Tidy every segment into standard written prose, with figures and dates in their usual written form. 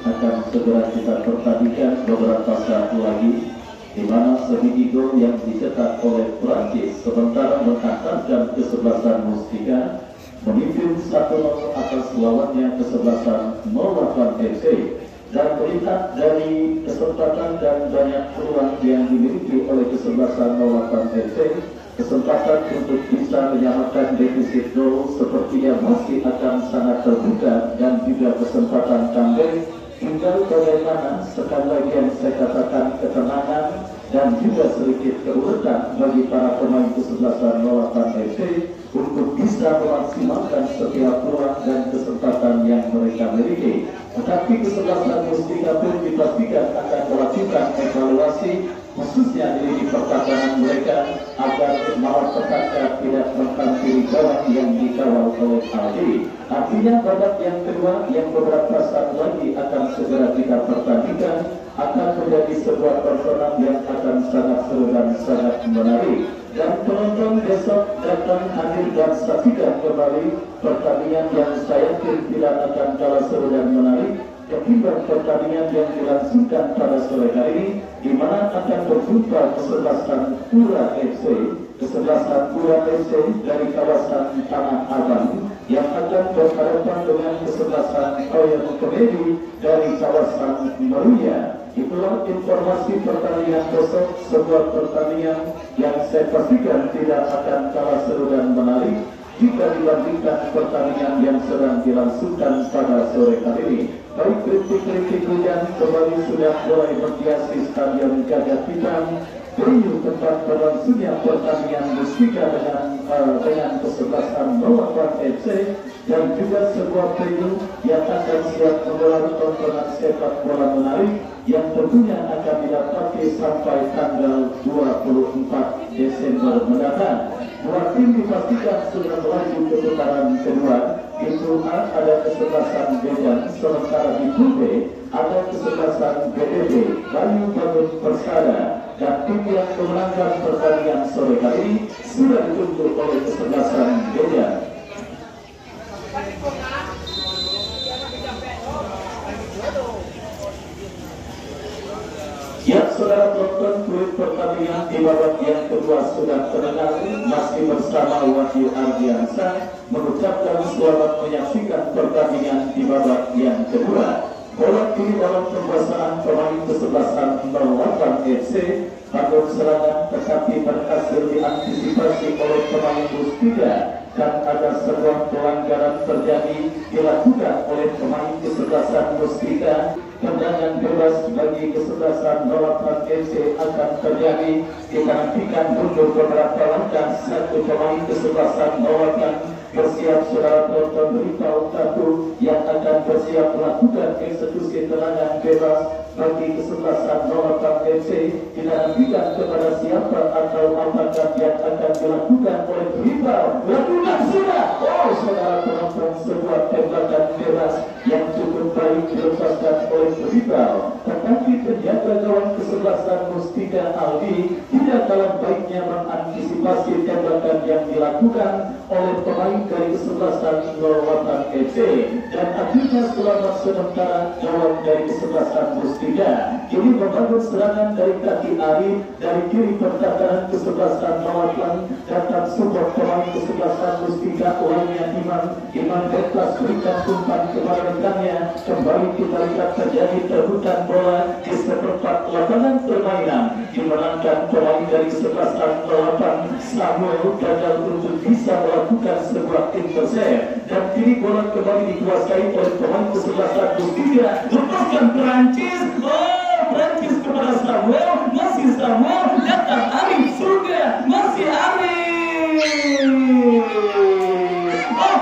akan segera kita pertandingkan beberapa saat lagi, di mana sebiji gol yang dicetak oleh Prancis sementara menghantarkan kesebelasan Mustika memimpin 1-0 atas lawannya kesebelasan 08 FC. Dan melihat dari kesempatan dan banyak peluang yang dimiliki oleh kesebelasan 08 FC, kesempatan untuk bisa menyamakan defisit gol sepertinya masih akan sangat terbuka, dan juga kesempatan comeback. Tinggal bagaimana sekali lagi yang saya katakan ketenangan dan juga sedikit keuletan bagi para pemain kesebelasan 08 FC untuk bisa memaksimalkan setiap peluang dan kesempatan yang mereka miliki. Tetapi kesebelasan Mustika pun dipastikan akan melakukan evaluasi khususnya di pertahanan mereka agar malapetaka tidak menghampiri gawang yang dikawal oleh Aldi. Artinya babak yang kedua yang beberapa saat lagi akan segera kita pertandingkan akan menjadi sebuah performa yang akan sangat seru dan sangat menarik. Dan penonton besok datang hadir dan saksikan kembali pertandingan yang saya yakin tidak akan kalah seru dan menarik ketimbang pertandingan yang dilangsungkan pada sore hari ini, di mana akan berjumpa kesebelasan Pura FC, kesebelasan Pura FC dari kawasan Tanah Abang yang akan berhadapan dengan kesebelasan Royal Comedy dari kawasan Meruya. Itulah informasi pertandingan besok, sebuah pertandingan yang saya pastikan tidak akan kalah seru dan menarik jika dibandingkan pertandingan yang sedang dilangsungkan pada sore hari ini. Baik, kritik-kritik hujan kembali sudah mulai berhiasi Stadion Gajah Hitam, venue tempat berlangsungnya pertandingan Mustika dengan kesebelasan 08 FC, dan juga sebuah venue yang akan siap menggelar tontonan sepak bola menarik yang tentunya akan didapati sampai tanggal 24 Desember mendatang. Dua tim dipastikan sudah melaju ke putaran kedua. Itu ada kesebelasan Medan, sementara di Grup B ada kesebelasan BDB Bayu Bangun Persada, dan tim yang memenangkan pertandingan sore hari ini sudah ditunjuk oleh kesebelasan Medan. Ya, saudara penonton, kulit pertandingan di babak yang kedua sudah terdengar. Masih bersama Wahyu Ardiansa mengucapkan selamat menyaksikan pertandingan di babak yang kedua. Bola kini dalam penguasaan pemain kesebelasan 08 FC. Bangun serangan tetapi berhasil diantisipasi oleh pemain Mustika, dan ada sebuah pelanggaran terjadi dilakukan oleh pemain kesebelasan Mustika. Tendangan bebas bagi kesebelasan 08 FC akan terjadi. Kita nantikan mundur beberapa langkah. Satu pemain kesebelasan 08 bersiap, saudara penonton, beritahu satu yang akan bersiap melakukan eksekusi tendangan bebas bagi kesebelasan 08 FC. Kita nantikan kepada siapa atau apakah yang akan dilakukan oleh rival. Lakukan sudah. Oh, saudara penonton, sebuah tembakan bebas yang cukup baik dilepaskan oleh rival, tetapi penjaga gawang kesebelasan Mustika Aldi tidak kalah baiknya mengantisipasi tembakan yang dilakukan oleh pemain dari kesebelasan 08 FC, dan akhirnya selamat sementara gawang dari kesebelasan Mustika. Ini membangun serangan dari kaki Ari, dari kiri pertahanan kesebelasan 08 datang support pemain kesebelasan Mustika lainnya Iman Betlas berikan umpan kepada rekannya. Kembali kita lihat terjadi terbutan bola di seperempat lapangan permainan, dimenangkan pemain dari kesebelasan 08 Samuel gagal untuk bisa melakukan sebuah intercept, dan kini bola kembali dikuasai oleh pemain kesebelasan Mustika. Lepaskan Prancis. Prancis kepada Samuel, masih Samuel, datang Arif Surga, masih Arif.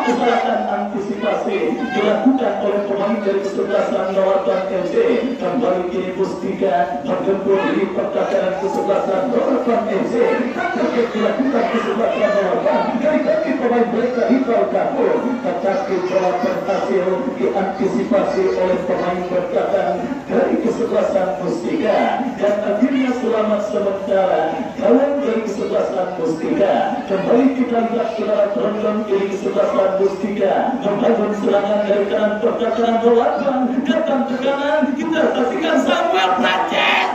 Kesalahan antisipasi dilakukan oleh pemain dari kesebelasan 08 FC. Kembali kini Mustika menggempur di pertahanan kesebelasan 08 FC. Target dilakukan kesebelasan 08 dari kaki pemain mereka rival kabur, tetapi bola berhasil diantisipasi oleh pemain bertahan dari kesebelasan Mustika, dan akhirnya selamat sementara gawang dari kesebelasan Mustika. Kembali kita lihat saudara penonton ini kesebelasan Mustika membangun serangan dari kanan pergerakan belakang datang ke kanan, kita saksikan Samuel Prancis.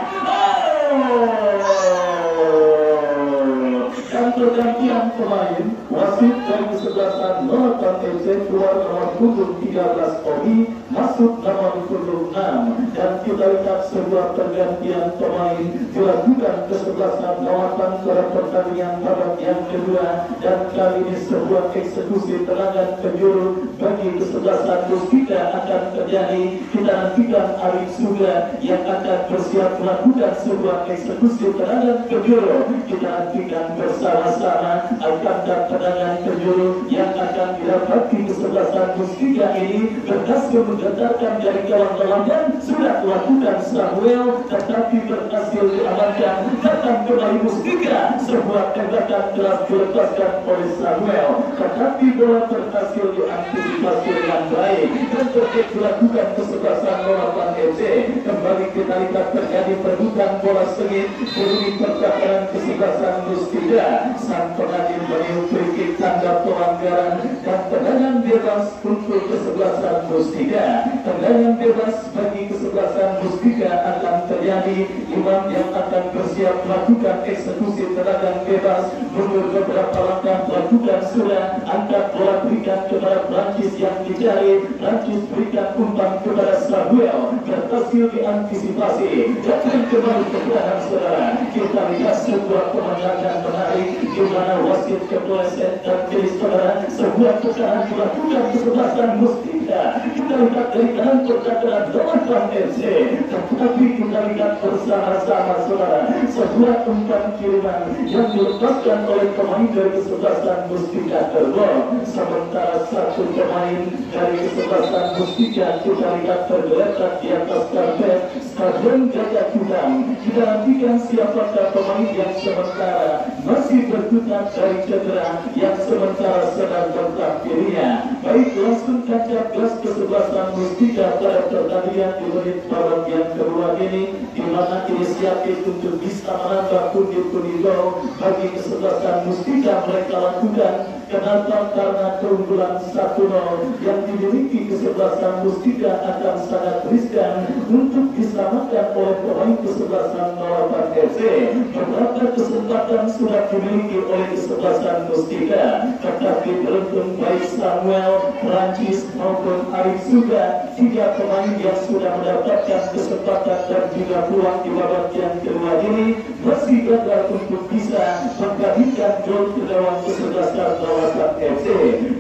Dan pergantian pemain, wasit dari kesebelasan Marathon FC keluar nomor punggung 13 Obi, masuk nomor punggung 6. Dan kita lihat sebuah pergantian pemain dilakukan kesebelasan Marathon pada pertandingan babak yang kedua, dan kali ini sebuah eksekusi tendangan penjuru bagi kesebelasan Mustika akan terjadi. Kita nantikan Arif Suga yang akan bersiap melakukan sebuah eksekusi tendangan penjuru. Kita nantikan bersama-sama akan tendangan penjuru yang akan didapati kesebelasan Mustika ini berhasil menggetarkan dari kawan lawan. Sudah melakukan Samuel tetapi berhasil diamankan. Datang kembali Mustika, sebuah tembakan keras dilepaskan oleh Samuel tetapi bola berhasil diantisipasi dengan baik dan terjadi dilakukan kesebelasan Marathon FC. Kembali kita lihat terjadi perebutan bola sengit di pertahanan kesebelasan Mustika. Sang pengadil meniup free kick tanda pelanggaran dan tendangan bebas untuk kesebelasan Mustika. Tendangan bebas bagi kesebelasan Mustika akan terjadi. Imam yang akan bersiap melakukan eksekusi tendangan bebas mundur beberapa langkah melakukan sudah, angkat bola berikan kepada Prancis yang dicari. Prancis berikan umpan kepada Samuel, berhasil diantisipasi. Datang kembali ke belakang saudara. Kita lihat sebuah pemandangan menarik di mana wasit kepleset dan jadi saudara sebuah tekanan dilakukan kesebelasan Mustika. Kita lihat dari kanan pergerakan Marathon FC, tetapi kita lihat bersama-sama saudara sebuah umpan kiriman yang dilepaskan oleh pemain dari kesebelasan Mustika terbang. Sementara satu pemain dari kesebelasan Mustika kita lihat tergeletak di atas karpet Stadion Gajah Kuning. Kita nantikan siapakah pemain yang sementara masih berkutat dari cedera, yang sementara sedang bertak dirinya. Baik, langsung tancap gas kesebelasan Mustika pada pertandingan di menit babak yang kedua ini, di mana inisiatif untuk bisa menambah pundi-pundi gol bagi kesebelasan Mustika mereka lakukan. Kenapa? Karena keunggulan 1-0 yang dimiliki kesebelasan Mustika akan sangat riskan untuk diselamatkan oleh pemain kesebelasan Marathon FC. Beberapa kesempatan sudah dimiliki oleh kesebelasan Mustika, tetapi beruntung baik Samuel, Prancis maupun Arif Suga, tiga pemain yang sudah mendapatkan kesempatan dan juga peluang di babak yang kedua ini masih gagal untuk bisa menggantikan gol ke gawang kesebelasan Marathon FC.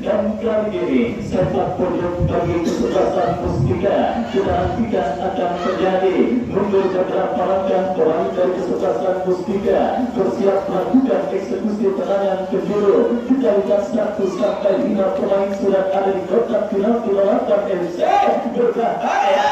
Dan kali ini sepak pojok bagi kesebelasan Mustika kita nantikan akan terjadi. Mundur beberapa langkah pemain dari kesebelasan Mustika bersiap melakukan eksekusi tendangan penjuru. Kita lihat 1 sampai 5 pemain sudah ada di kotak penalti Marathon FC. Berbahaya.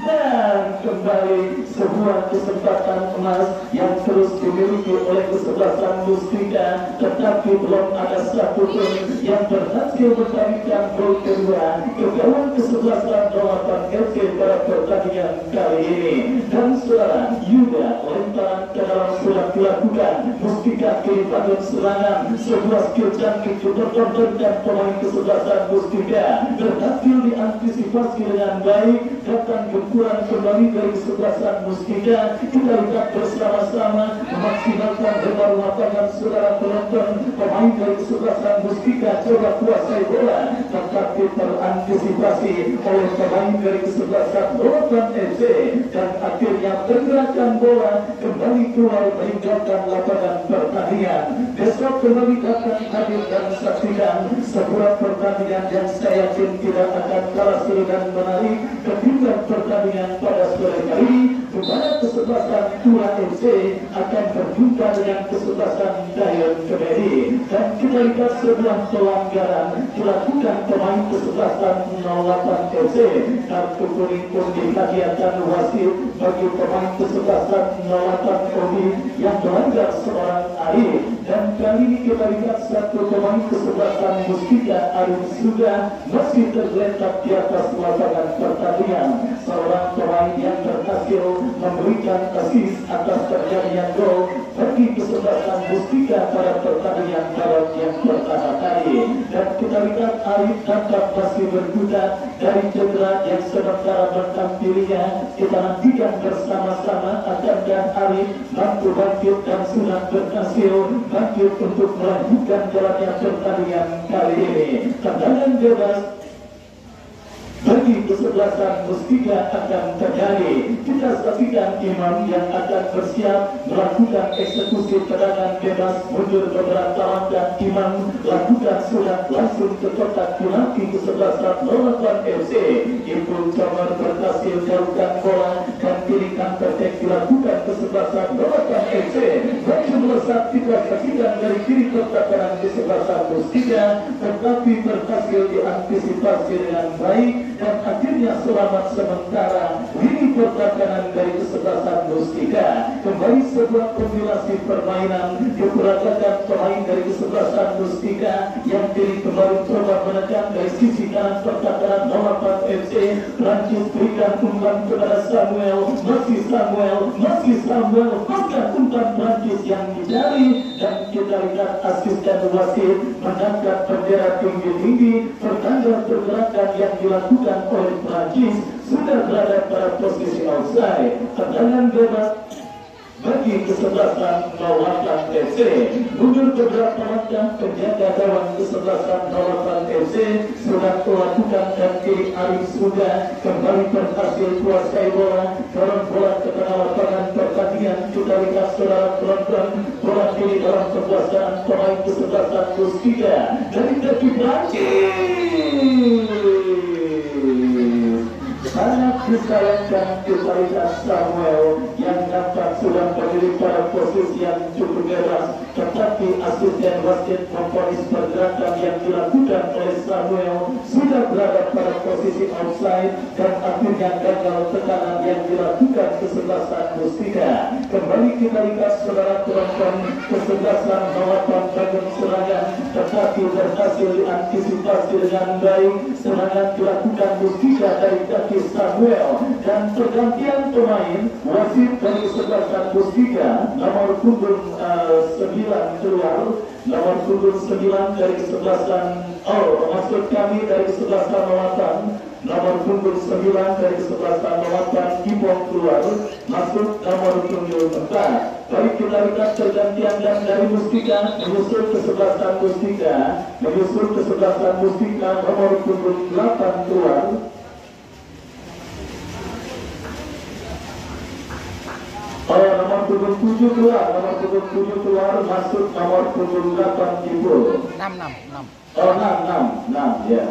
Dan kembali sebuah kesempatan emas yang terus dimiliki oleh kesebelasan Mustika, tetapi belum ada satu pun yang berhasil memberikan gol kedua ke gawang kesebelasan Marathon FC pada pertandingan kali ini. Dan saudara, Yuda lemparan ke dalam sudah dilakukan. Mustika kini bangun serangan, sebuah skill cantik dipertontonkan pemain kesebelasan Mustika, berhasil diantisipasi dengan baik. Datang gempuran kembali dari kesebelasan Mustika. Kita lihat bersama-sama memaksimalkan lebar lapangan saudara penonton. Pemain dari kesebelasan Mustika coba kuasai bola, tetapi terantisipasi oleh pemain dari kesebelasan Marathon FC, dan akhirnya pergerakan bola kembali keluar meninggalkan lapangan pertandingan. Besok kembali akan hadir dan saksikan sebuah pertandingan yang saya yakin tidak akan kalah seru dan menarik ketimbang pertandingan pada sore kali ini, di mana kesebelasan Tura FC akan berjumpa dengan kesebelasan Dayan Kemedi. Dan kita lihat sebuah pelanggaran dilakukan pemain kesebelasan 08 FC. Kartu kuning pun dihadiahkan wasit bagi pemain kesebelasan 08 OB yang melanggar seorang Arif. Dan Dan kali ini kita lihat satu pemain kesebelasan Mustika Arif sudah masih tergeletak di atas lapangan pertandingan. Seorang pemain yang berhasil memberikan asis atas terjadinya gol bagi kesebelasan Mustika pada pertandingan barat yang pertama kali. Dan kita lihat Arif tampak masih berkutat dari cedera yang sementara menghampirinya. Kita nantikan bersama-sama akankah Arif mampu bangkit dan sudah berhasil bangkit untuk melanjutkan jalannya pertandingan kali ini. Tendangan bebas bagi kesebelasan Mustika akan terjadi. Kita saksikan Imam yang akan bersiap melakukan eksekusi tendangan bebas mundur beberapa langkah. Imam lakukan sudah langsung ke kotak penalti kesebelasan 08 FC. Ibnu Camar berhasil garukan bola dan kiri counter attack dilakukan kesebelasan 08 FC. Bagi melesat kita saksikan dari kiri kotak kanan kesebelasan Mustika, tetapi berhasil diantisipasi dengan baik dan akhirnya selamat sementara. Ini pertahanan dari kesebelasan Mustika. Kembali sebuah kombinasi permainan diperagakan pemain dari kesebelasan Mustika yang kini kembali coba menekan dari sisi kanan pertahanan 08 FC. Prancis berikan umpan kepada Samuel, masih Samuel, bukan umpan Prancis yang dicari, dan kita lihat asisten wasit mengangkat bendera tinggi-tinggi pertanda pergerakan yang dilakukan oleh Prancis sudah berada pada posisi offside. Tendangan bebas bagi kesebelasan 08 FC. Mundur beberapa langkah penjaga gawang kesebelasan 08 FC sudah melakukan dan kiri Arif sudah kembali berhasil kuasai bola, dorong bola ke tengah lapangan pertandingan. Kita lihat saudara penonton, bola kiri dalam kekuasaan pemain kesebelasan Mustika dari kaki Prancis. Sangat disayangkan kita lihat Samuel yang nampak sudah berdiri pada posisi yang cukup bebas, tetapi asisten wasit memvonis pergerakan yang dilakukan oleh Samuel sudah berada pada posisi offside dan akhirnya gagal tekanan yang dilakukan kesebelasan Mustika. Kembali kita lihat saudara penonton, kesebelasan 08 bangun serangan tetapi berhasil diantisipasi dengan baik. Serangan dilakukan Mustika dari kaki Samuel dan pergantian pemain wasit dari kesebelasan Mustika, nomor punggung 9 keluar, nomor punggung 9 dari kesebelasan maksud kami dari kesebelasan 08, nomor punggung 9 dari kesebelasan 08 Ipong keluar, masuk nomor punggung 4. Baik, kita lihat pergantian dan dari Mustika menyusul kesebelasan Mustika nomor punggung 8 keluar. Nomor punggung 7 keluar, masuk nomor punggung 8 Ibu. 6 ya.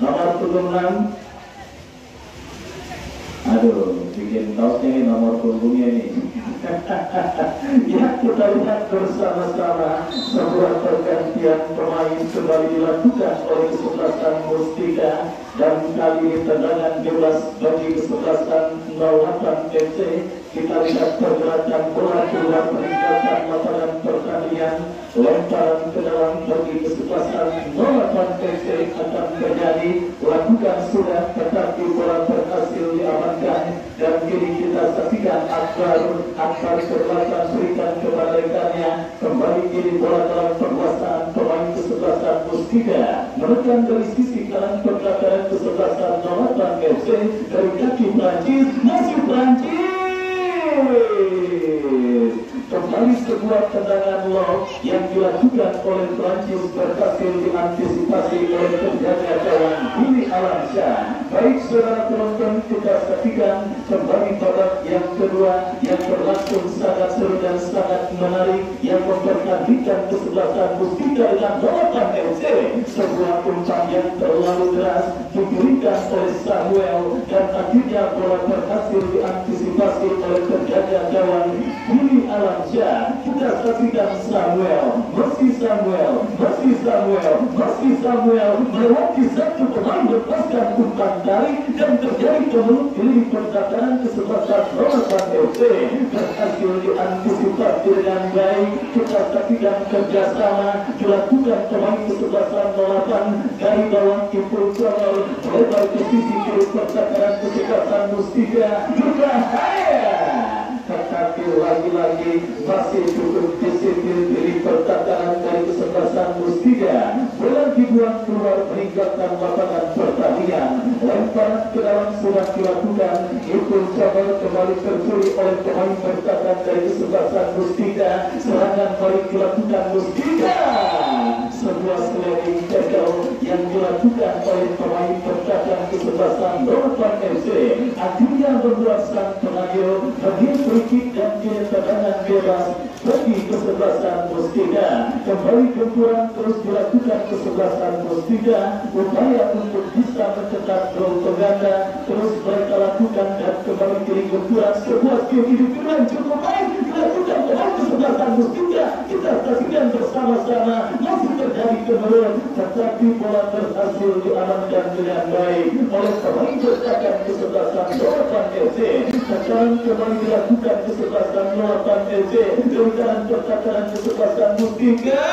Nomor punggung 6. Aduh, bikin kaosnya ini nomor punggungnya ini. Ya, kita lihat bersama-sama sebuah pergantian pemain kembali dilakukan oleh kesebelasan Mustika dan kali ini tendangan bebas bagi kesebelasan 08 FC. Kita lihat pergerakan bola keluar meninggalkan lapangan pertandingan, lemparan ke dalam bagi kesebelasan 08 FC akan terjadi, lakukan sudah tetapi bola berhasil diamankan dan kini kita saksikan Akbar ke belakang berikan kepada rekannya, kembali kini bola dalam penguasaan pemain kesebelasan Mustika, menekan dari sisi kanan pergerakan kesebelasan 08 FC dari kaki Prancis, masih Prancis. Kembali sebuah tendangan lob yang dilakukan oleh Prancis berhasil diantisipasi oleh penjaga gawang Billy Alamsyah. Baik saudara penonton, kita saksikan kembali babak yang kedua yang berlangsung sangat seru dan sangat menarik yang mempertandingkan kesebelasan Mustika dengan 08 FC. Sebuah umpan yang terlalu deras diberikan oleh Samuel dan akhirnya bola berhasil diantisipasi oleh penjaga gawang Billy Alamsyah. Alamsyah. Kita saksikan Samuel, masih Samuel, masih Samuel, masih Samuel melewati satu pemain lepaskan umpan tarik dan terjadi kemenangan perdagangan kesebelasan Romasan FC. Berhasil diantisipasi dengan baik. Kita saksikan kerjasama dilakukan pemain kesebelasan 08 dari bawah Ipul Channel lebar ke sisi kiri perdagangan kesebelasan Mustika berbahaya. Tetapi lagi-lagi masih cukup disiplin di perdagangan dari kesebelasan Mustika. Bola dibuang keluar meninggalkan lapangan pertandingan. Lemparan ke dalam sudah dilakukan. Ipul Channel kembali tercuri oleh pemain perdagangan dari kesebelasan Mustika. Serangan balik dilakukan Mustika. Sebuah sliding tackle yang dilakukan oleh pemain perdagangan kesebelasan Romasan FC akhirnya membuat sang penagih bagian free dan kini tendangan bebas bagi kesebelasan Mustika. Kembali benturan terus dilakukan kesebelasan Mustika. Upaya untuk bisa mencetak gol pengganda terus mereka lakukan dan kembali kini benturan. Sebuah skill individual cukup baik dilakukan oleh kesebelasan Mustika. Kita saksikan bersama-sama masih terjadi kemenangan, tetapi bola berhasil diamankan dengan baik oleh pemain perdagangan kesebelasan Romasan FC. Sekarang kembali dilakukan kesebelasan Romasan FC dengan perdagangan kesebelasan Mustika.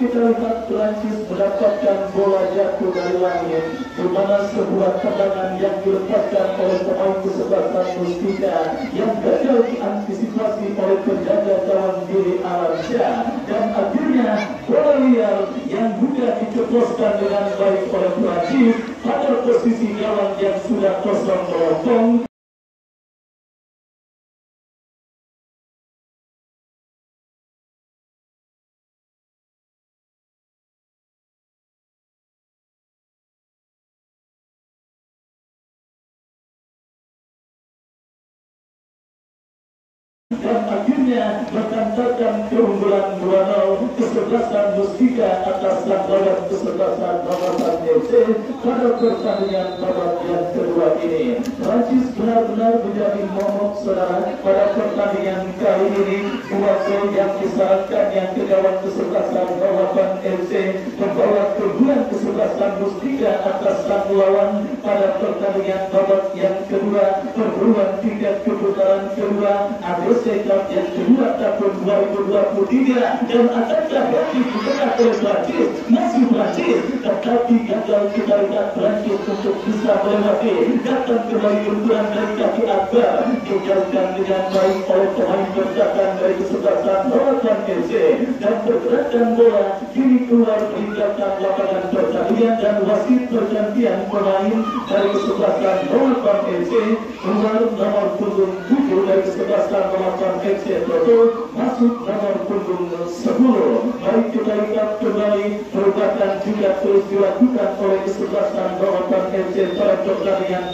Kita lihat Prancis mendapatkan bola jatuh dari langit, di mana sebuah tendangan yang dilepaskan oleh pemain kesebelasan Mustika yang gagal diantisipasi oleh penjaga gawang diri Alamsyah, dan akhirnya bola liar yang juga diceploskan dengan baik oleh Prancis pada posisi gawang yang sudah kosong melotong. Dan akhirnya mengantarkan keunggulan 2-0 kesebelasan Mustika atas sang lawan kesebelasan Romasan FC pada pertandingan babak yang kedua ini. Prancis benar-benar menjadi momok saudara pada pertandingan kali ini. Dua gol yang disarankan yang ke gawang kesebelasan Romasan FC membawa keunggulan kesebelasan Mustika atas sang lawan pada pertandingan babak yang kedua. Perburuan tiket keputaran kedua AFC Cup yang kedua tahun 2023 dan akankah bagi ditengah oleh Prancis, masih Prancis, tetapi gagal kita lihat Prancis untuk bisa melewati. Datang kembali benturan dari kaki Akbar dijalankan dengan baik oleh pemain perdagangan dari kesebelasan Romasan FC dan pergerakan bola kini keluar meninggalkan lapangan pertandingan dan wasit pergantian pemain dari kesebelasan Romasan FC. Keluar nomor punggung 7 dari kesebelasan Romasan FC Toto, masuk nomor punggung 10. Baik kita lihat kembali perubahan juga terus dilakukan oleh kesebelasan Romasan FC pada pertandingan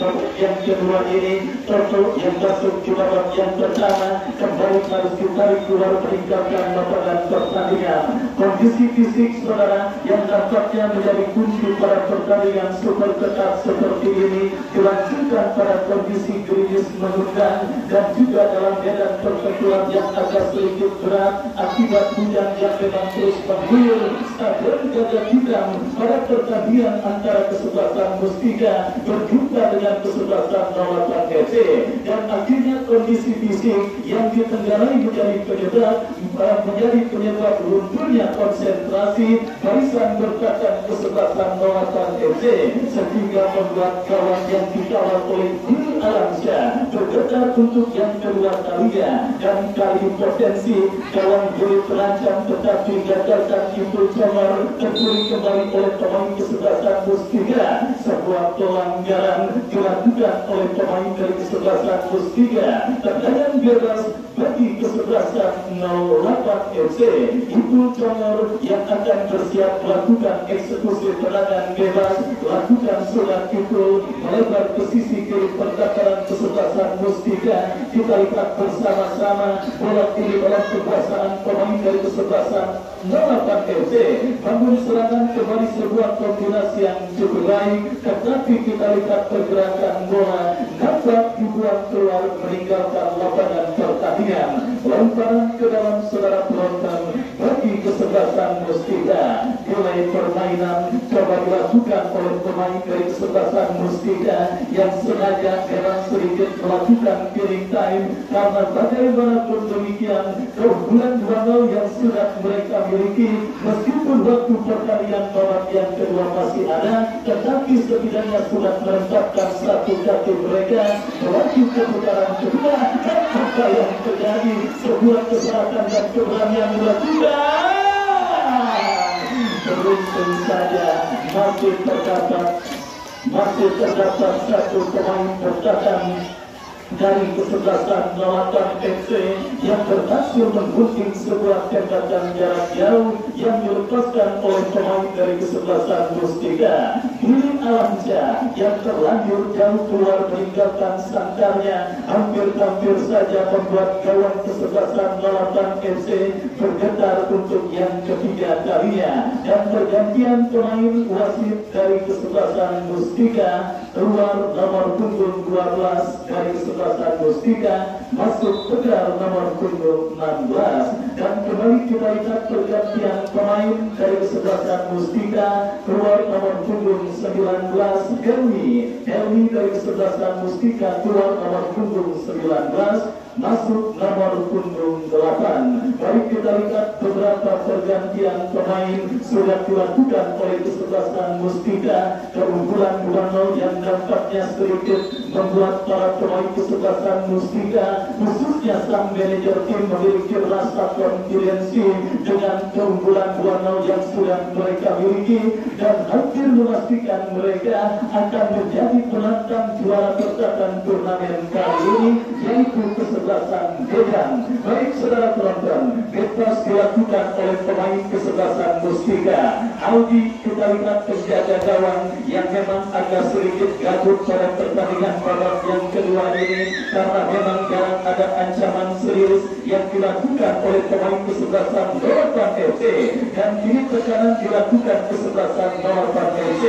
yang kedua ini. Toto yang masuk ke babak yang pertama kembali harus ditarik keluar meninggalkan lapangan pertandingan. Kondisi fisik saudara yang nampaknya menjadi kunci pada pertandingan super ketat seperti ini dilanjutkan pada kondisi gerimis mengundang dan juga dalam medan pertempuran yang agak sedikit berat akibat hujan yang memang terus mengguyur Stadion Gajah Hitam pada pertandingan antara kesebelasan Mustika berjumpa dengan kesebelasan Romasan FC, dan akhirnya kondisi fisik yang ditenggarai menjadi penyebab lunturnya konsentrasi barisan bertahan kesebelasan Romasan FC sehingga membuat kawan yang dikawal oleh Guru Alamsyah bergetar untuk yang kedua kalinya, dan kali potensi kawan boleh terancam tetapi gagalkan Ipul Channel terpulih kembali oleh pemain kesebelasan Mustika. Sebuah pelanggaran dilakukan oleh pemain dari kesebelasan Mustika. Tendangan bebas bagi kesebelasan 08 FC itu Congor yang akan bersiap melakukan eksekusi tendangan bebas. Lakukan surat itu melebar ke sisi kiri pendaftaran kesebelasan Mustika. Kita lihat bersama-sama bola ini dalam kekuasaan pemain dari kesebelasan 08 FC. Bangun serangan kembali sebuah kombinasi yang cukup baik, tetapi kita lihat pergerakan bola dapat dibuang keluar meninggalkan lapangan pertandingan. Lemparan ke dalam saudara penonton bagi kesebelasan Mustika. Mulai permainan coba dilakukan oleh pemain dari kesebelasan Mustika yang sengaja memang sedikit melakukan killing time, karena bagaimanapun demikian keunggulan 2-0 yang sudah mereka miliki, meskipun waktu pertandingan babak yang kedua masih ada, tetapi setidaknya sudah menempatkan satu kaki mereka melaju ke putaran kedua. Dan apa yang terjadi? Sebuah kesalahan dan keberanian dilakukan. Beruntung saja masih terdapat satu pemain bertahan dari kesebelasan 08 FC yang berhasil menggunting sebuah tembakan jarak jauh yang dilepaskan oleh pemain dari kesebelasan Mustika. Billy Alamsyah yang terlanjur jauh keluar meninggalkan sangkarnya hampir saja membuat gawang kesebelasan 08 FC bergetar untuk yang ketiga kalinya, dan pergantian pemain wasit dari kesebelasan Mustika keluar nomor punggung 12 dari kesebelasan Mustika, masuk tegar nomor punggung 16. Dan kembali kita lihat pergantian pemain dari kesebelasan Mustika, keluar nomor punggung 19 Helmi dari kesebelasan Mustika, keluar nomor punggung 19, masuk nomor punggung 8. Baik, kita lihat beberapa pergantian pemain sudah dilakukan oleh kesebelasan Mustika. Keunggulan 2-0 yang dampaknya sedikit membuat para pemain kesebelasan Mustika, khususnya sang manajer tim, memiliki rasa konfidensi dengan keunggulan 2-0 yang sudah mereka miliki, dan hampir memastikan mereka akan menjadi penantang juara bertahan turnamen kali ini, yaitu kesebelasan Medan. Baik saudara penonton, bebas dilakukan oleh pemain kesebelasan Mustika. Aldi, kita lihat penjaga gawang yang memang agak sedikit gabut pada pertandingan babak yang kedua ini, karena memang jarang ada ancaman serius yang dilakukan oleh pemain kesebelasan 08 FC, dan kini tekanan dilakukan kesebelasan 08 FC.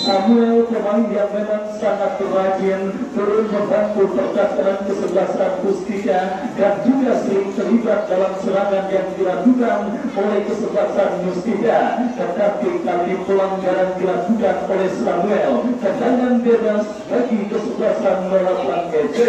Samuel, pemain yang memang sangat rajin, turun membantu pertahanan kesebelasan Mustika dan juga sering terlibat dalam serangan yang dilakukan oleh kesebelasan Mustika. Tetapi kali pelanggaran dilakukan oleh Samuel, tendangan bebas bagi kesebelasan 08 FC.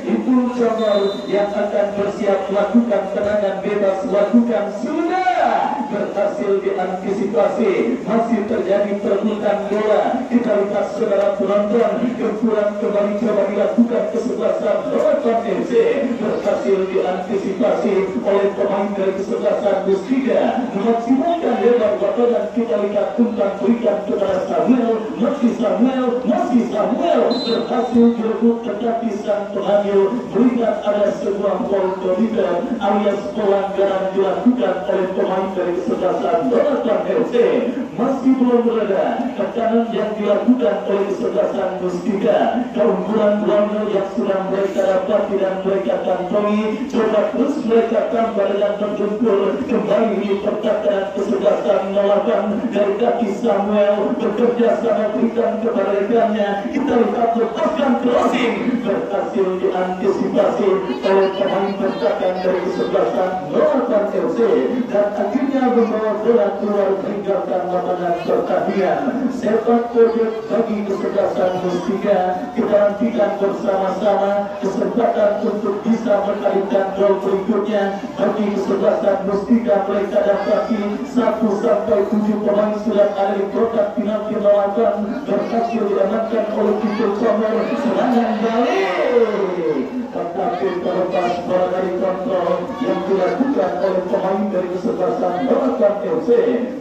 Itu Congor yang akan bersiap melakukan tendangan bebas, lakukan sudah berhasil diantisipasi. Masih terjadi perebutan bola. Kita lihat saudara penonton, gempuran kembali coba dilakukan kesebelasan 08 FC, berhasil diantisipasi oleh pemain dari kesebelasan Mustika, memaksimalkan lebar lapangan. Kita lihat umpan berikan kepada Samuel, masih Samuel berhasil direbut, tetapi sang pengambil melihat ada sebuah gol deliver alias pelanggaran dilakukan oleh pemain dari kesebelasan 08 FC. Masih belum berada tekanan yang dilakukan oleh kesebelasan Mustika. Keunggulan 2-0 yang sudah mereka dapati dan mereka kantongi, coba terus mereka tambah dengan menjemput kembali di pertahanan kesebelasan 08 dari kaki Samuel, bekerja sama berikan kepada rekannya. Kita lihat lepaskan crossing, berhasil diantisipasi oleh pemain pertahanan dari kesebelasan 08 FC, dan akhirnya membawa bola keluar meninggalkan lapangan pertandingan. Sepak pojok bagi kesebelasan Mustika. Kita nantikan bersama-sama kesempatan untuk bisa mengalihkan gol berikutnya bagi kesebelasan Mustika. Mereka dapati 1-7 pemain sudah ada di kotak penalti 08, berhasil diamankan oleh Tito Congor. Serangan balik, tetapi terlepas bola dari kontrol yang dilakukan oleh pemain dari kesebelasan Balapan FC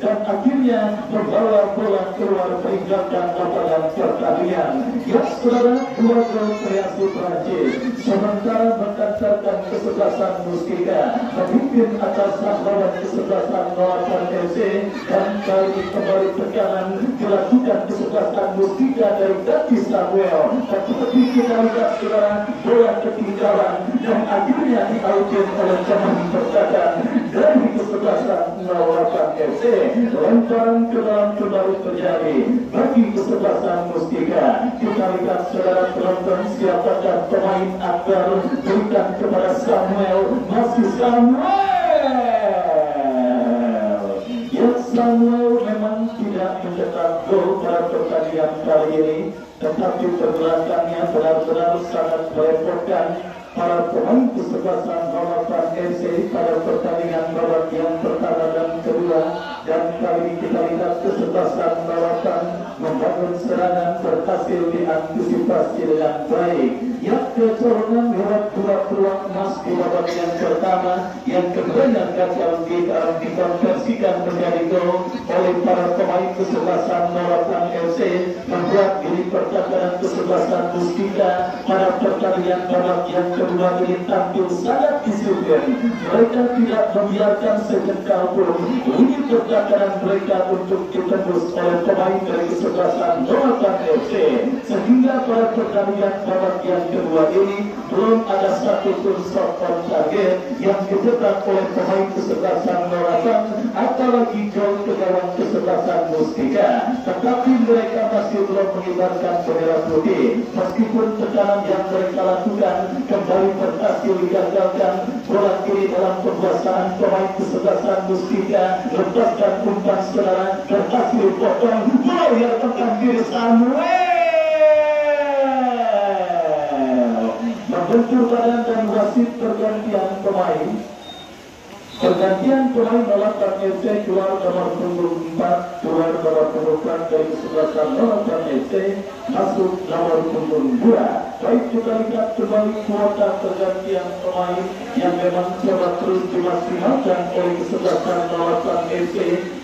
dan akhirnya membawa bola keluar meninggalkan lapangan pertandingan. Ya saudara, 2 gol kreasi Prancis sementara mengantarkan kesebelasan Muskika memimpin atas lawan kesebelasan Balapan FC dan kali kembali tekanan dilakukan kesebelasan Muskika dari Dati Samuel. Tetapi kita lihat saudara, bola ketinggalan dan akhirnya diaudit oleh pemain pertahanan dari kesebelasan 08 FC. Lemparan ke dalam kembali terjadi bagi kesebelasan Muskika. Kita lihat saudara penonton, siapakah pemain agar berikan kepada Samuel. Masih Samuel memang tidak mencetak gol pada pertandingan kali ini, tetapi pergerakannya benar-benar sangat merepotkan para pemain kesebelasan Balapan FC pada pertandingan babak yang pertama dan kedua. Dan kali ini kita lihat kesebelasan Balapan membangun serangan berhasil diantisipasi dengan baik. Yang kecolongan lewat 2 peluang emas di babak yang pertama yang kemudian gagal dikonversikan menjadi gol oleh para pemain kesebelasan Balapan FC, membuat diri pertahanan kesebelasan Muskika pada pertandingan babak yang kedua ini tampil sangat disiplin. Mereka tidak membiarkan sejengkal pun lini pertahanan mereka untuk ditembus oleh pemain dari kesebelasan Balapan FC, sehingga pada pertandingan babak yang kedua ini belum ada satu pun shot on target yang dicetak oleh pemain kesebelasan Balapan, apalagi gol ke gawang kesebelasan Muskika. Tetapi mereka masih belum mengibarkan bendera putih meskipun tekanan yang mereka lakukan kembali berhasil digagalkan. Bola kiri dalam penguasaan pemain kesebelasan Muskika, lepaskan umpan saudara, berhasil potong bola yang tekan diri Samuel membentur badan dan wasit pergantian pemain. Pergantian pemain Balapan FC, keluar nomor punggung 4, keluar nomor punggung 4 dari kesebelasan Balapan FC, masuk nomor punggung 2. Baik, kita lihat kembali kuota pergantian pemain yang memang coba terus dimaksimalkan oleh kesebelasan Balapan FC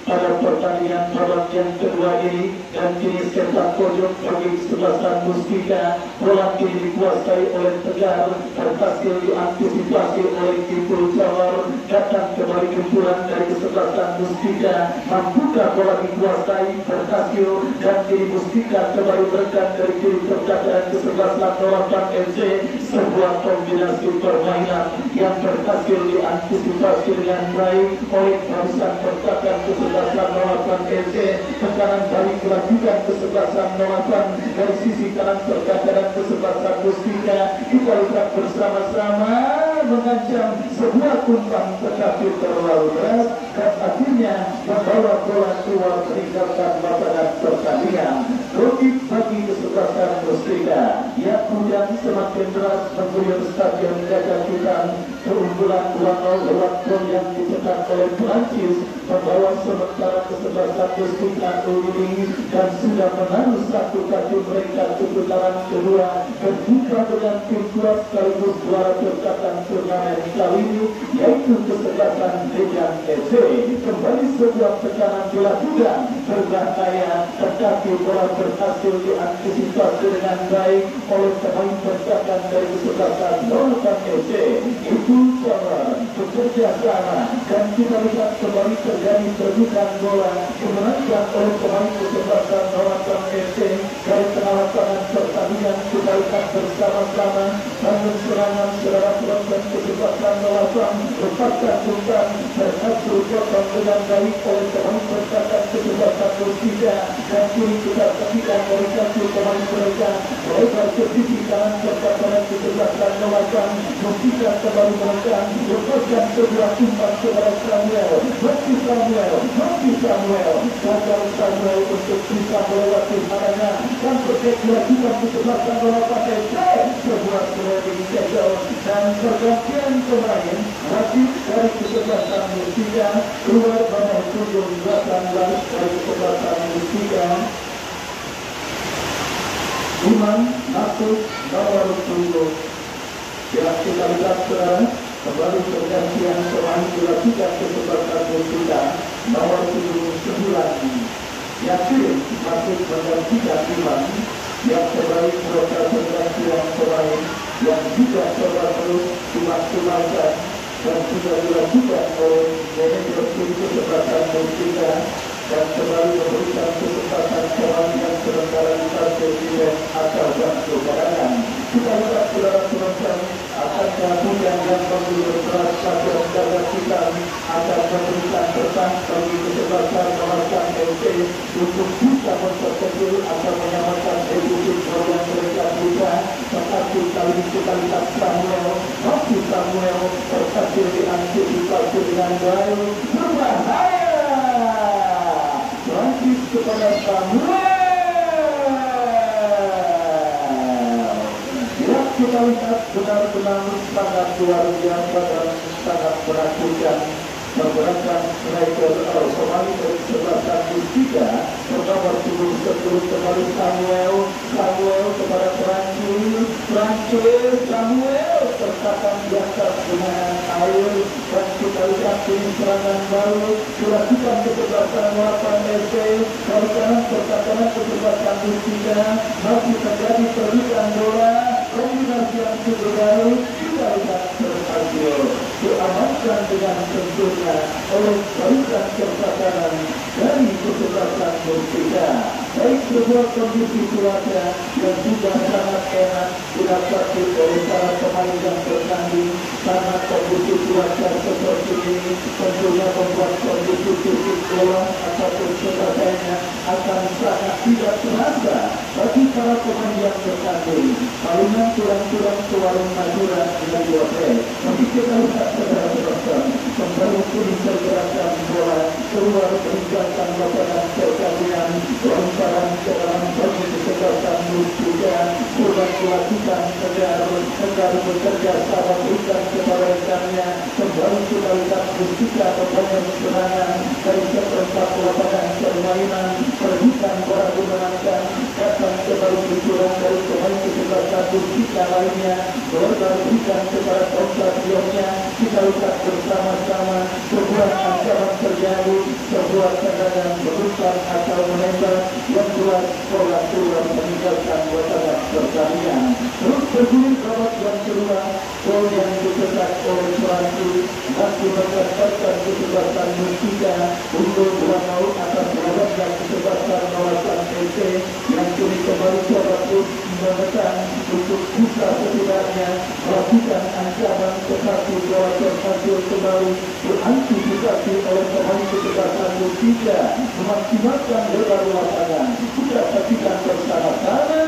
pada pertandingan babak yang kedua ini. Dan kini sepak pojok bagi kesebelasan Muskika, bola kini dikuasai oleh Tegar, berhasil diantisipasi oleh Kipul Jawar. Datang kembali kumpulan dari kesebelasan Muskika, mampukah bola dikuasai, berhasil, dan kini Muskika kembali berangkat dari kiri pertahanan kesebelasan Balapan FC. Sebuah kombinasi permainan yang berhasil diantisipasi dengan baik oleh barisan pertahanan kesebelasan Balapan FC. Tekanan balik dilakukan kesebelasan Balapan dari sisi kanan pertahanan kesebelasan Muskika. Kita lihat bersama-sama mengancam sebuah umpan tetapi terlalu deras dan akhirnya membawa bola keluar meninggalkan lapangan pertandingan. Rugi bagi kesebelasan Muskika. Ya, hujan semakin deras mengguyur stadion Gajah Sultan. Keunggulan 2-0 lewat gol yang dicetak oleh Prancis membawa sementara kesebelasan Muskika ini dan sudah menaruh satu kaki mereka ke putaran kedua, berjumpa dengan tim kuat sekaligus juara pertahanan turnamen kali ini, yaitu kesebelasan Dejan FC. Kembali sebuah tekanan dilakukan berbahaya, tetapi bola berhasil diantisipasi dengan baik oleh pemain pertahanan dari kesebelasan Balapan FC. Itu cara bekerja sama dan kita lihat kembali terjadi perbuatan bola dimenangkan oleh pemain kesebelasan Balapan FC dari tengah lapangan pertandingan. Kita lihat bersama-sama bangun serangan saudara penonton kesebelasan Balapan, lepaskan umpan, berhasil potong dengan baik oleh pemain pertahanan kesebelasan Muskika. Dan kini kita ketika mereka pemain mereka melebar ke sisi kanan pertahanan kesebelasan Balapan. Muskika kembali menekan, lepaskan sebuah umpan kepada Samuel. Masih Samuel, gagal Samuel untuk bisa melewati halangan dan berjaya dilakukan kesebelasan Balapan FC. Sebuah sliding tackle dan pergantian pemain wajib dari kesebelasan Muskika, keluar nomor punggung 18 dari kesebelasan Muskika. Iman masuk nomor punggung Ya, kita lihat kembali pergantian pemain dilakukan kesempatan kita nomor 79 Yasin masih menggantikan Iman yang terbaik proses pergantian pemain yang juga coba terus dimaksimalkan dan sudah dilakukan oleh manajer tim kesempatan kita dan kembali memberikan kesempatan pemain yang sementara di stasiun event atau bantu cadangan. Kita lihat saudara-saudara akan hujan yang mengguyur keras pada jaga kita akan memberikan pesan bagi kesempatan memasang LC untuk bisa memperkecil atau menyamakan edukasi program mereka juga. Tetapi kali ini kita lihat Samuel berhasil diantisipasi dengan baik. Berbahaya lanjut kepada Samuel. Kita lihat benar-benar sangat luar biasa dan sangat menakutkan menggunakan striker Somali dari sebelah kaki 3 bernomor 10 kembali Samuel kepada Prancis Samuel terkadang di atas dengan air dan kita lihat ini serangan baru dilakukan kesebelasan melakukan LC dari kanan terkadang kesebelasan 3 masih terjadi perlukan bola kombinasi yang cukup baru kita lihat berhasil diamankan dengan tentunya oleh barisan pertahanan dari kesebelasan berbeda. Baik sebuah kondisi cuaca yang sudah sangat enak didapati oleh para pemain yang bertanding karena kondisi cuaca seperti ini tentunya membuat kondisi fisik bola ataupun sebagainya akan sangat tidak terasa bagi para pemain yang bertanding. Palingan kurang-kurang ke warung Madura dengan 2 hotel. Tapi kita lihat saudara-saudara kembali kuning pergerakan bola keluar meninggalkan lapangan pertandingan lemparan ke dalam bagi kesebelasan juga sudah dilakukan segar bekerja sama berikan kepada rekannya kembali kita lihat ketika pemain serangan dari seperempat lapangan permainan perbukan bola dimenangkan datang kembali dikurang dari pemain kesebelasan kita lainnya berberikan kepada kontrasinya kita lihat bersama-sama sebuah ancaman terjadi sebuah tendangan berusaha atau menembak yang buat bola keluar meninggalkan lapangan pertandingan terus bergulir babak yang kedua gol yang dicetak oleh Prancis masih mendapatkan kesempatan Mustika untuk 2-0 atas lawannya kesempatan melakukan LC yang kini kembali coba terus menekan untuk bisa setidaknya melakukan ancaman tetapi bola terhasil kembali diantisipasi oleh pemain kesempatan Mustika memaksimalkan lebar lapangan kita saksikan bersama-sama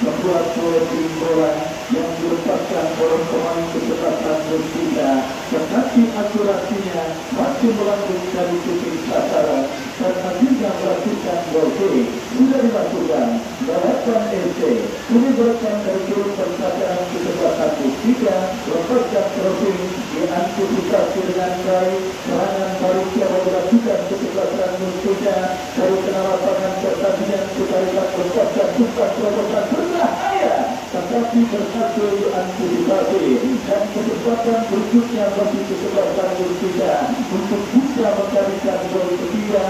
membuat tim bola yang dilepaskan oleh pemain kesempatan Mustika tetapi akurasinya masih melambung dari titik sasaran karena bisa melakukan gol sudah dilakukan melakukan LC ini berasal dari turun persasaran kesempatan Mustika lepaskan crossing diantisipasi dengan baik serangan balik yang dilakukan kesempatan Mustika dari tengah lapangan pertandingan kita lihat lepaskan bukan terobosan berbahaya tetapi berhasil diantisipasi dan kesempatan berikutnya bagi kesempatan Mustika untuk bisa mencarikan gol ketiga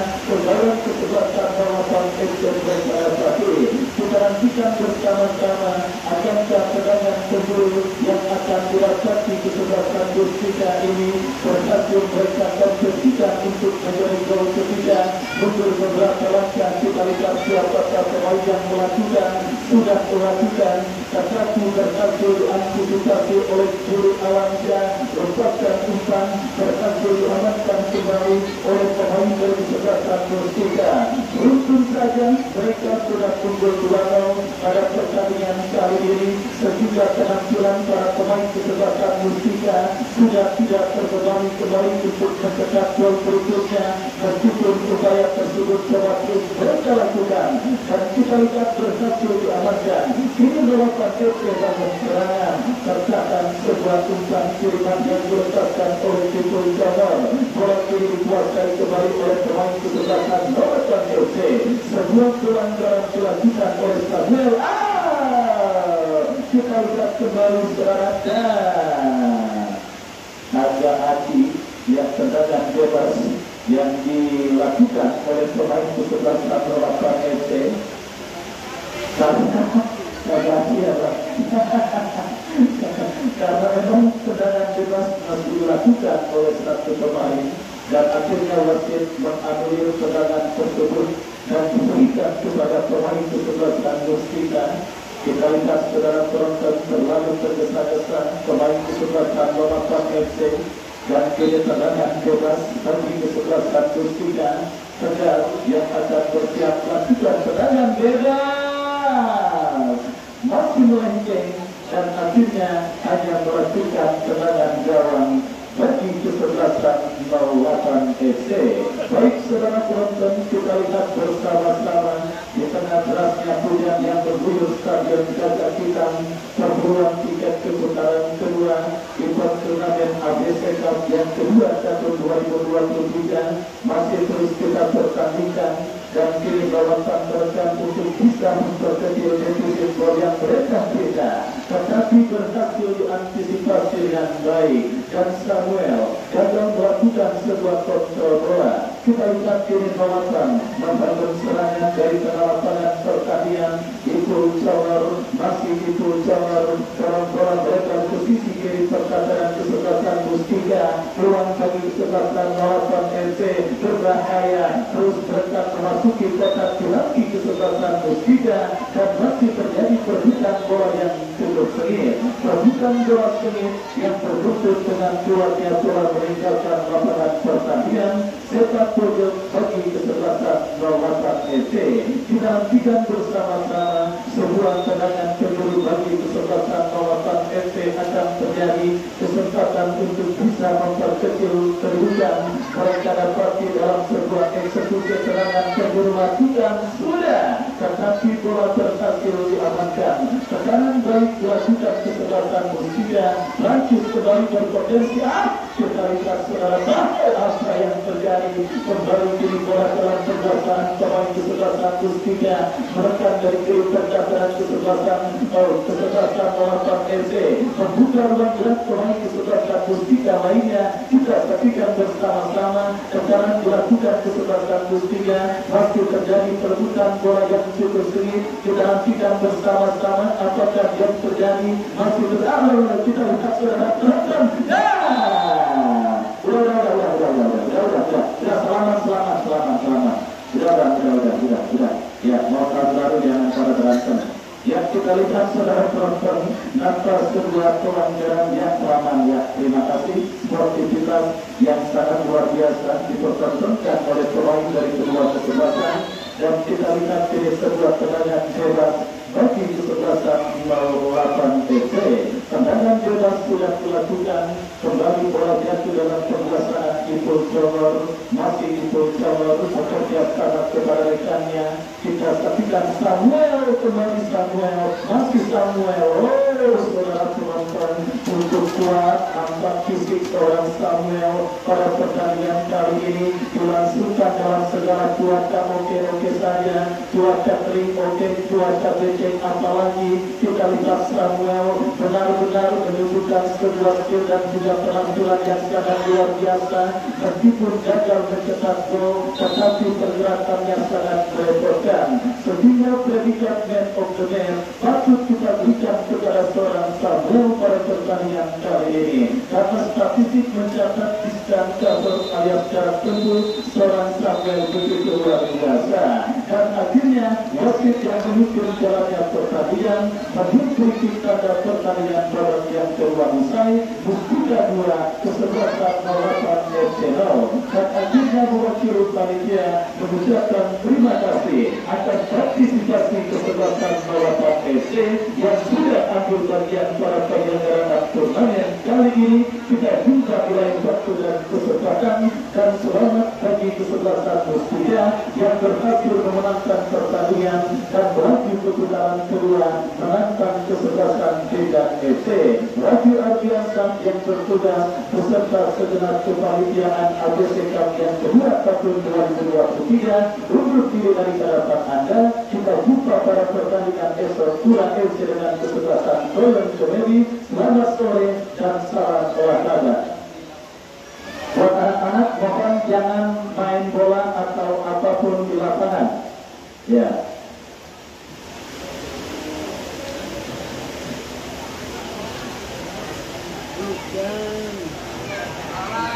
dalam kesempatan melawan Exxon Bersatu. Kita nantikan bersama-sama akan tendangan kedua yang akan dirasaki kesempatan Mustika ini berhasil mereka kompetikan untuk menjadi gol ketiga mundur beberapa langkah kita lihat siapakah pemain yang melakukan sudah melakukan tetapi berhasil diantisipasi oleh juru Alamsyah lepaskan umpan berhasil diamankan kembali oleh pemain dari kesempatan Mustika. Beruntung saja mereka sudah unggul 2-0 pada pertandingan kali ini sehingga penampilan para pemain kesempatan Mustika sudah tidak terbebani kembali untuk mencetak gol berikutnya meskipun upaya tersebut terus mereka lakukan dan kita lihat berhasil diamankan. Ini melakukan bangun serangan sertakan sebuah umpan kiriman yang diletakkan oleh Tito Jamal bola kiri dikuasai kembali oleh pemain kesempatan Northern FC sebuah pelanggaran dilakukan oleh Samuel kita lihat kembali saudara, harga hati yang tendangan bebas yang dilakukan oleh pemain kesebelasan melawan FC. Karena memang tendangan bebas masih dilakukan oleh satu pemain dan akhirnya wasit menganulir tendangan tersebut dan diberikan kepada pemain kesebelasan Mustika. Kita lihat saudara penonton terlalu tergesa-gesa pemain kesebelasan melawan FC dan kini tendangan bebas bagi kesebelasan Mustika. Tegal yang akan bersiap lakukan tendangan bebas, masih melenceng dan akhirnya hanya melakukan tendangan gawang bagi kesebelasan 08 FC. Baik saudara penonton, kita lihat bersama-sama di tengah derasnya hujan yang berguyur Stadion Gajah Hitam, perburuan tiket ke putaran kedua event turnamen ABC Cup yang kedua tahun 2023 masih terus kita pertandingkan dan kini balapan merekam untuk bisa memperkecil defisit gol yang mereka beda, tetapi berhasil diantisipasi dengan baik dan Samuel gagal melakukan sebuah kontrol bola. Kita lihat kini balapan membangun serangan dari tengah lapangan pertandingan. Itu Cawar, masih itu Cawar, dalam bola mereka posisi kiri pertahanan kesebelasan Mustika, peluang bagi kesebelasan 08 FC berbahaya, terus mereka memasuki kotak penalti kesebelasan Mustika dan masih terjadi perebutan bola yang cukup sengit, perebutan bola sengit yang berbuntut dengan keluarnya bola meninggalkan lapangan pertandingan. Sepak pojok bagi kesebelasan 08 FC. Kita nantikan bersama-sama sebuah tendangan kedua bagi kesebelasan 08 FC akan terjadi, kesempatan untuk bisa memperkecil kedudukan mereka dapati dalam sebuah eksekusi serangan kedua lakukan sudah, tetapi bola berhasil diamankan. Tekanan baik dilakukan kesebelasan Mustika, lanjut kembali berpotensi. Kita lihat saudara apa yang terjadi, kembali kini bola dalam kesebelasan pemain kesebelasan Mustika menekan dari kiri pertahanan kesebelasan 08 FC, membuka ruang gerak pemain kesebelasan Mustika lainnya. Kita saksikan bersama-sama tekanan dilakukan kesebelasan Mustika, masih terjadi perebutan bola yang cukup sengit. Kita nantikan bersama-sama apakah yang terjadi, masih terjadi. Kita lihat saudara penonton. Sudah. Ya, mau baru jangan pada berantem. Ya, kita lihat saudara penonton, nampak sebuah pelanggaran yang aman. Ya, terima kasih. Sportivitas yang sangat luar biasa dipertontonkan oleh pemain dari kedua kesebelasan dan kita lihat ini sebuah tendangan bebas bagi kesebelasan 08 FC. Tendangan bebas sudah dilakukan, kembali bola jatuh dalam penguasaan Ipul Cawar, masih Ipul Cawar bekerja sama kepada rekannya. Kita saksikan Samuel, kembali Samuel, masih Samuel. Saudara penonton, untuk kuat nampak fisik seorang Samuel pada pertandingan kali ini dilangsungkan dalam segala cuaca oke saja, cuaca kering oke, cuaca becek apalagi. Kita lihat Samuel benar-benar menunjukkan sebuah skill dan juga penampilan yang sangat luar biasa. Meskipun gagal mencetak gol, tetapi pergerakannya sangat merepotkan, sehingga predikat man of the match patut kita berikan kepada seorang Samuel pada pertandingan kali ini, karena statistik mencatat distance cover alias jarak tempuh seorang Samuel begitu luar biasa. Dan akhirnya wasit yang memimpin jalannya pertandingan memberi tanda pertandingan babak yang kedua usai, Mustika 2 kesebelasan 08 FC. Dan akhirnya mewakili panitia mengucapkan terima kasih atas partisipasi kesebelasan 08 FC yang sudah ambil bagian pada penyelenggaraan turnamen kali ini. Kita jumpa di lain waktu dan kesempatan, dan selamat bagi kesebelasan Mustika yang berhasil memenangkan pertandingan dan melaju ke putaran kedua menantang kesebelasan Medan FC. Bagi Ardiansyah yang bertugas beserta segenap kepanitiaan ABC Cup yang kedua tahun 2023 undur diri dari hadapan Anda. Kita jumpa pada pertandingan esok Pura FC dengan kesebelasan Royal Comedy. Selamat sore dan salam olahraga. Buat anak-anak mohon jangan main bola atau apapun di lapangan. Ya. Bukan.